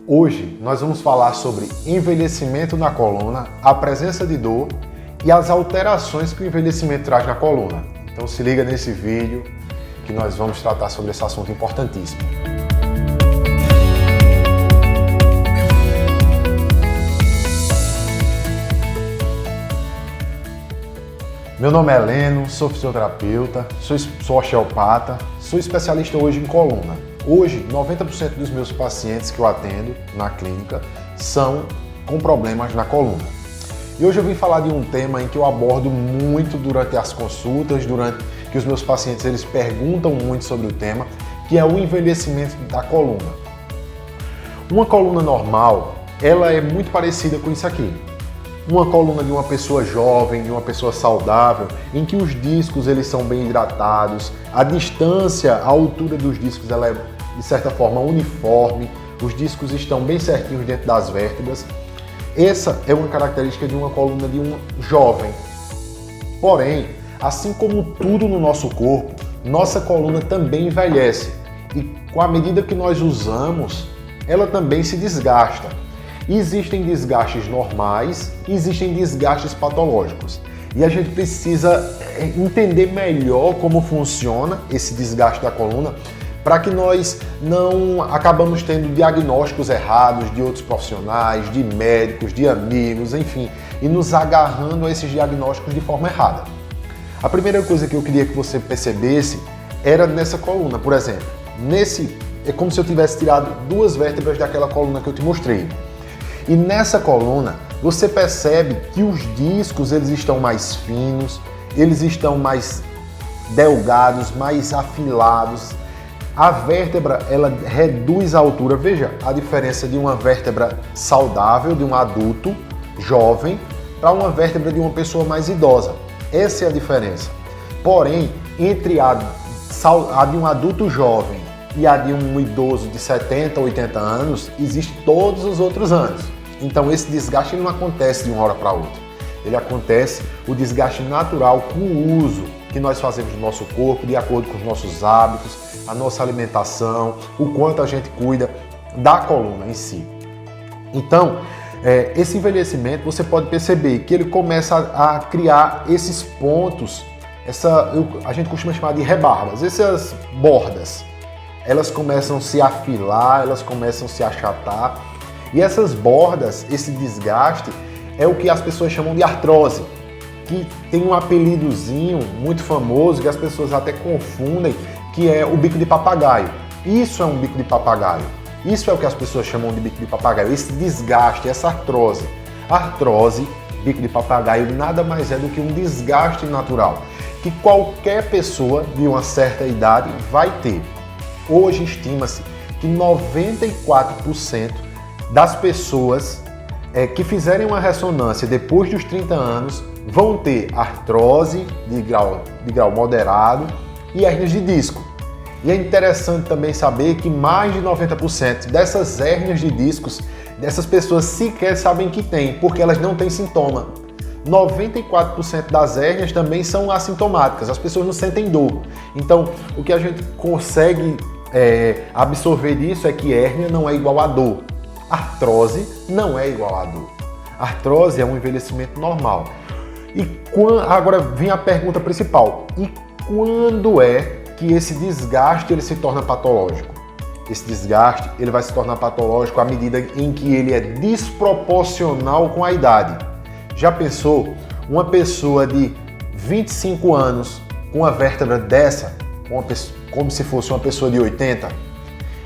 Hoje nós vamos falar sobre envelhecimento na coluna, a presença de dor e as alterações que o envelhecimento traz na coluna. Então se liga nesse vídeo que nós vamos tratar sobre esse assunto importantíssimo. Meu nome é Leno, sou fisioterapeuta, sou osteopata, sou especialista hoje em coluna. Hoje, 90% dos meus pacientes que eu atendo na clínica são com problemas na coluna. E hoje eu vim falar de um tema em que eu abordo muito durante as consultas, durante que os meus pacientes eles perguntam muito sobre o tema, que é o envelhecimento da coluna. Uma coluna normal, ela é muito parecida com isso aqui. Uma coluna de uma pessoa jovem, de uma pessoa saudável, em que os discos eles são bem hidratados, a distância, a altura dos discos ela é de certa forma uniforme, os discos estão bem certinhos dentro das vértebras. Essa é uma característica de uma coluna de um jovem. Porém, assim como tudo no nosso corpo, nossa coluna também envelhece e com a medida que nós usamos, ela também se desgasta. Existem desgastes normais e existem desgastes patológicos. E a gente precisa entender melhor como funciona esse desgaste da coluna para que nós não acabamos tendo diagnósticos errados de outros profissionais, de médicos, de amigos, enfim, e nos agarrando a esses diagnósticos de forma errada. A primeira coisa que eu queria que você percebesse era nessa coluna, por exemplo. É como se eu tivesse tirado duas vértebras daquela coluna que eu te mostrei. E nessa coluna, você percebe que os discos eles estão mais finos, eles estão mais delgados, mais afilados. A vértebra, ela reduz a altura. Veja a diferença de uma vértebra saudável, de um adulto jovem, para uma vértebra de uma pessoa mais idosa. Essa é a diferença. Porém, entre a de um adulto jovem e a de um idoso de 70 ou 80 anos, existem todos os outros anos. Então esse desgaste não acontece de uma hora para outra. Ele acontece o desgaste natural com o uso que nós fazemos do nosso corpo, de acordo com os nossos hábitos, a nossa alimentação, o quanto a gente cuida da coluna em si. Então, esse envelhecimento, você pode perceber que ele começa a criar esses pontos, a gente costuma chamar de rebarbas, essas bordas. Elas começam a se afilar, elas começam a se achatar. E essas bordas, esse desgaste, é o que as pessoas chamam de artrose, que tem um apelidozinho muito famoso que as pessoas até confundem, que é o bico de papagaio. Isso é um bico de papagaio. Isso é o que as pessoas chamam de bico de papagaio, esse desgaste, essa artrose. Artrose, bico de papagaio, nada mais é do que um desgaste natural, que qualquer pessoa de uma certa idade vai ter. Hoje estima-se que 94% das pessoas que fizerem uma ressonância depois dos 30 anos vão ter artrose de grau moderado e hérnias de disco. E é interessante também saber que mais de 90% dessas hérnias de discos, dessas pessoas sequer sabem que tem, porque elas não têm sintoma. 94% das hérnias também são assintomáticas, as pessoas não sentem dor. Então, o que a gente consegue absorver disso é que hérnia não é igual a dor. Artrose não é igual a dor. Artrose é um envelhecimento normal. E agora vem a pergunta principal. E quando é que esse desgaste ele se torna patológico? Esse desgaste ele vai se tornar patológico à medida em que ele é desproporcional com a idade. Já pensou uma pessoa de 25 anos com uma vértebra dessa, como se fosse uma pessoa de 80?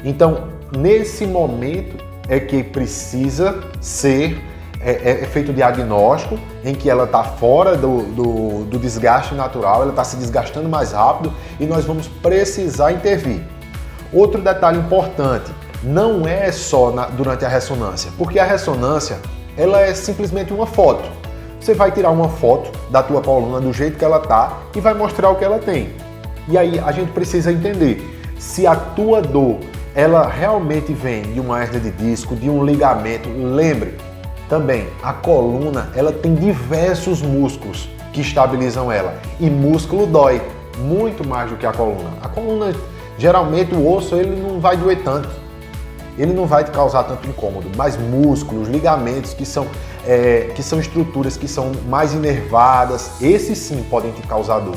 Então, nesse momento é que precisa ser feito o diagnóstico em que ela está fora do desgaste natural, ela está se desgastando mais rápido e nós vamos precisar intervir. Outro detalhe importante, não é só durante a ressonância, porque a ressonância ela é simplesmente uma foto. Você vai tirar uma foto da tua coluna do jeito que ela está e vai mostrar o que ela tem. E aí a gente precisa entender se a tua dor ela realmente vem de uma hérnia de disco, de um ligamento. Lembre também, a coluna ela tem diversos músculos que estabilizam ela e músculo dói muito mais do que a coluna. A coluna, geralmente o osso ele não vai doer tanto. ele não vai te causar tanto incômodo, mas músculos, ligamentos, que são estruturas que são mais inervadas, esses sim podem te causar dor.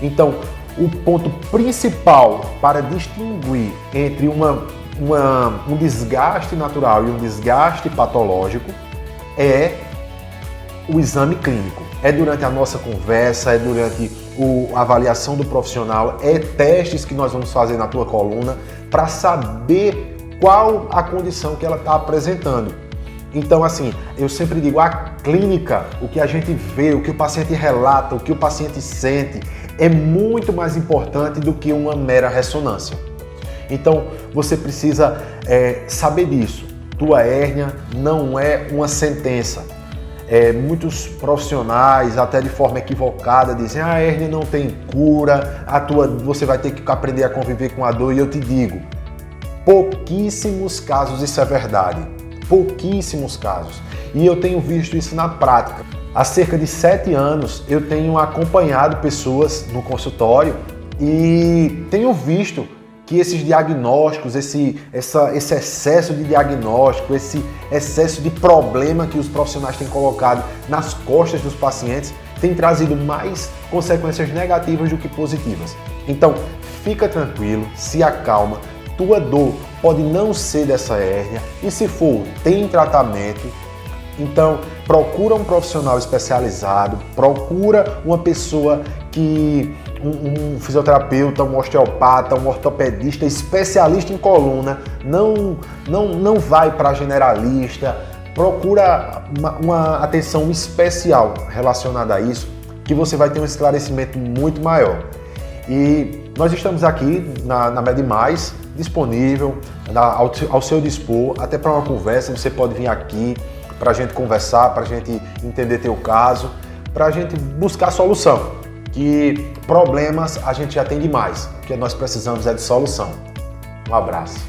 Então, o ponto principal para distinguir entre um desgaste natural e um desgaste patológico é o exame clínico. É durante a nossa conversa, é durante a avaliação do profissional, é testes que nós vamos fazer na tua coluna para saber qual a condição que ela está apresentando. Então, assim, eu sempre digo, a clínica, o que a gente vê, o que o paciente relata, o que o paciente sente, é muito mais importante do que uma mera ressonância. Então, você precisa saber disso. Tua hérnia não é uma sentença. Muitos profissionais, até de forma equivocada, dizem a hérnia não tem cura, você vai ter que aprender a conviver com a dor. E eu te digo, pouquíssimos casos isso é verdade. Pouquíssimos casos. E eu tenho visto isso na prática. Há cerca de 7 anos eu tenho acompanhado pessoas no consultório e tenho visto que esses diagnósticos, esse excesso de diagnóstico, esse excesso de problema que os profissionais têm colocado nas costas dos pacientes tem trazido mais consequências negativas do que positivas. Então, fica tranquilo, se acalma, tua dor pode não ser dessa hérnia e se for, tem tratamento. Então, procura um profissional especializado, procura uma pessoa um fisioterapeuta, um osteopata, um ortopedista, especialista em coluna, não vai para generalista, procura uma atenção especial relacionada a isso, que você vai ter um esclarecimento muito maior. E nós estamos aqui na MedMais, disponível, ao seu dispor, até para uma conversa, você pode vir aqui para a gente conversar, para a gente entender teu caso, para a gente buscar solução. Que problemas a gente já tem demais, o que nós precisamos é de solução. Um abraço.